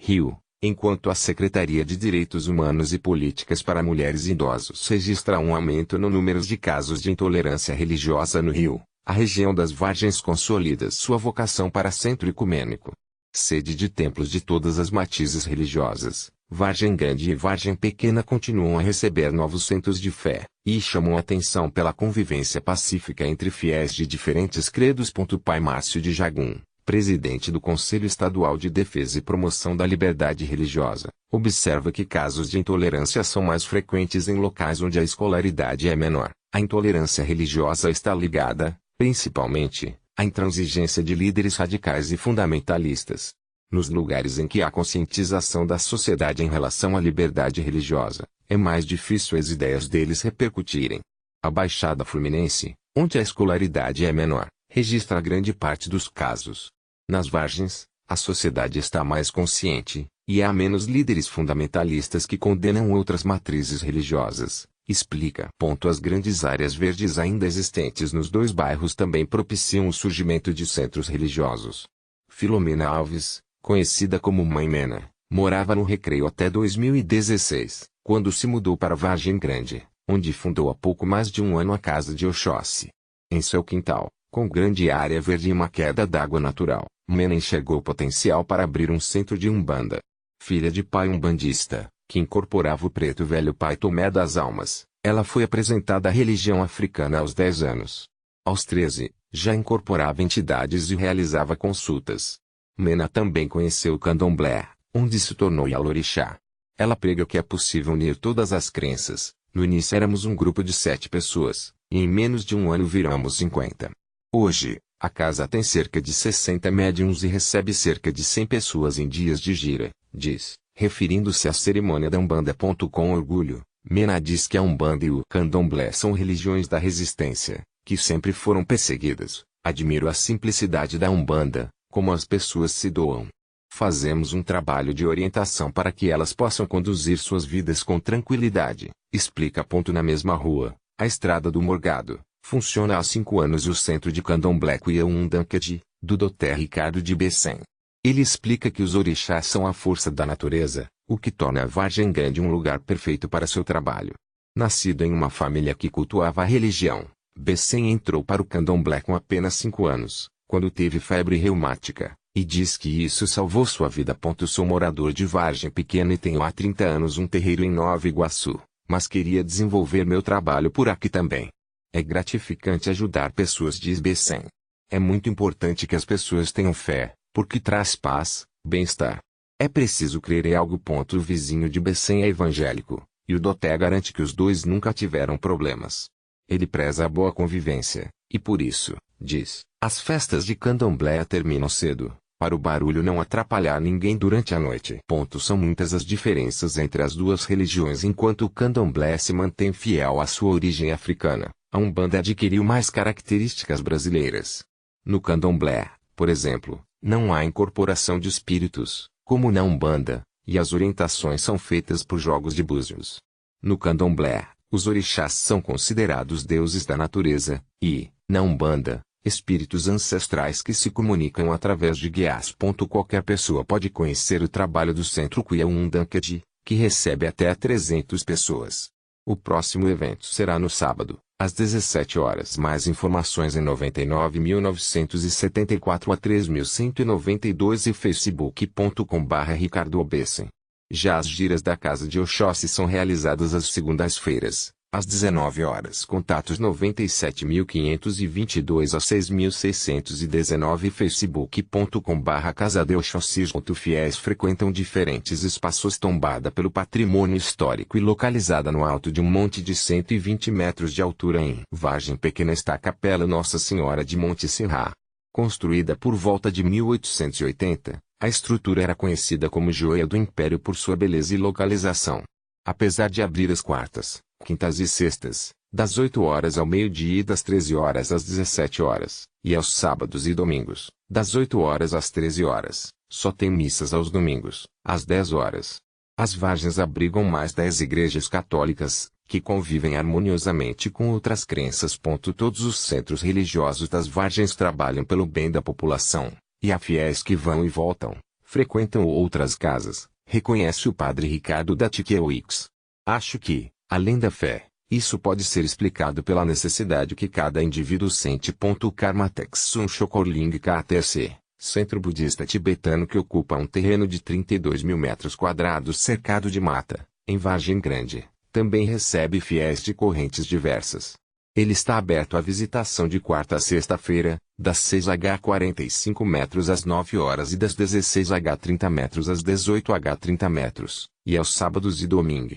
Rio, enquanto a Secretaria de Direitos Humanos e Políticas para Mulheres e Idosos registra um aumento no número de casos de intolerância religiosa no Rio, a região das Vargens consolida sua vocação para centro ecumênico. Sede de templos de todas as matizes religiosas, Vargem Grande e Vargem Pequena continuam a receber novos centros de fé, e chamam a atenção pela convivência pacífica entre fiéis de diferentes credos. Pai Márcio de Jagum, presidente do Conselho Estadual de Defesa e Promoção da Liberdade Religiosa, observa que casos de intolerância são mais frequentes em locais onde a escolaridade é menor. A intolerância religiosa está ligada, principalmente, à intransigência de líderes radicais e fundamentalistas. Nos lugares em que há conscientização da sociedade em relação à liberdade religiosa, é mais difícil as ideias deles repercutirem. A Baixada Fluminense, onde a escolaridade é menor, registra grande parte dos casos. Nas Vargens, a sociedade está mais consciente, e há menos líderes fundamentalistas que condenam outras matrizes religiosas, explica. As grandes áreas verdes ainda existentes nos dois bairros também propiciam o surgimento de centros religiosos. Filomena Alves, conhecida como Mãe Mena, morava no Recreio até 2016, quando se mudou para Vargem Grande, onde fundou há pouco mais de um ano a Casa de Oxóssi. Em seu quintal, com grande área verde e uma queda d'água natural, Mena enxergou potencial para abrir um centro de umbanda. Filha de pai umbandista, que incorporava o preto velho Pai Tomé das Almas, ela foi apresentada à religião africana aos 10 anos. Aos 13, já incorporava entidades e realizava consultas. Mena também conheceu o candomblé, onde se tornou Yalorixá. Ela prega que é possível unir todas as crenças. No início éramos um grupo de 7 pessoas, e em menos de um ano viramos 50. Hoje, a casa tem cerca de 60 médiuns e recebe cerca de 100 pessoas em dias de gira, diz, referindo-se à cerimônia da Umbanda. Com orgulho, Mena diz que a Umbanda e o candomblé são religiões da resistência, que sempre foram perseguidas. Admiro a simplicidade da Umbanda, como as pessoas se doam. Fazemos um trabalho de orientação para que elas possam conduzir suas vidas com tranquilidade, explica. Na mesma rua, a Estrada do Morgado, funciona há 5 anos o Centro de Candomblé Cuiaundanked, do Dr. Ricardo de Becém. Ele explica que os orixás são a força da natureza, o que torna a Vargem Grande um lugar perfeito para seu trabalho. Nascido em uma família que cultuava a religião, Becém entrou para o candomblé com apenas 5 anos, quando teve febre reumática, e diz que isso salvou sua vida. Sou morador de Vargem Pequena e tenho há 30 anos um terreiro em Nova Iguaçu, mas queria desenvolver meu trabalho por aqui também. É gratificante ajudar pessoas, diz Becém. É muito importante que as pessoas tenham fé, porque traz paz, bem-estar. É preciso crer em algo. O vizinho de Becém é evangélico, e o Doté garante que os dois nunca tiveram problemas. Ele preza a boa convivência, e por isso, diz, as festas de candomblé terminam cedo, para o barulho não atrapalhar ninguém durante a noite. São muitas as diferenças entre as duas religiões. Enquanto o candomblé se mantém fiel à sua origem africana, a Umbanda adquiriu mais características brasileiras. No candomblé, por exemplo, não há incorporação de espíritos, como na Umbanda, e as orientações são feitas por jogos de búzios. No candomblé, os orixás são considerados deuses da natureza, e, na Umbanda, espíritos ancestrais que se comunicam através de guias. Qualquer pessoa pode conhecer o trabalho do Centro Cuiaundanked, que recebe até 300 pessoas. O próximo evento será no sábado, às 17 horas. Mais informações em 99.974 a 3.192 e facebook.com/Ricardo Becém. Já as giras da Casa de Oxóssi são realizadas às segundas-feiras, às 19 horas. Contatos 97.522 a 6.619 facebook.com/Casa de Oxóssi. Fiéis frequentam diferentes espaços tombada pelo patrimônio histórico e localizada no alto de um monte de 120 metros de altura. Em Vargem Pequena está a Capela Nossa Senhora de Monte Serra. Construída por volta de 1880, a estrutura era conhecida como Joia do Império por sua beleza e localização. Apesar de abrir às quartas, quintas e sextas, das 8 horas ao meio-dia e das 13 horas às 17 horas, e aos sábados e domingos, das 8 horas às 13 horas, só tem missas aos domingos, às 10 horas. As Vargens abrigam mais 10 igrejas católicas, que convivem harmoniosamente com outras crenças. Todos os centros religiosos das Vargens trabalham pelo bem da população, e há fiéis que vão e voltam, frequentam outras casas, reconhece o padre Ricardo da Tiquewix. Acho que, além da fé, isso pode ser explicado pela necessidade que cada indivíduo sente. O Karma Texum Chokorling KTC, centro budista tibetano que ocupa um terreno de 32 mil metros quadrados cercado de mata, em Vargem Grande, também recebe fiéis de correntes diversas. Ele está aberto à visitação de quarta a sexta-feira, das 6h45 metros às 9 horas e das 16h30 metros às 18h30 metros, e aos sábados e domingo,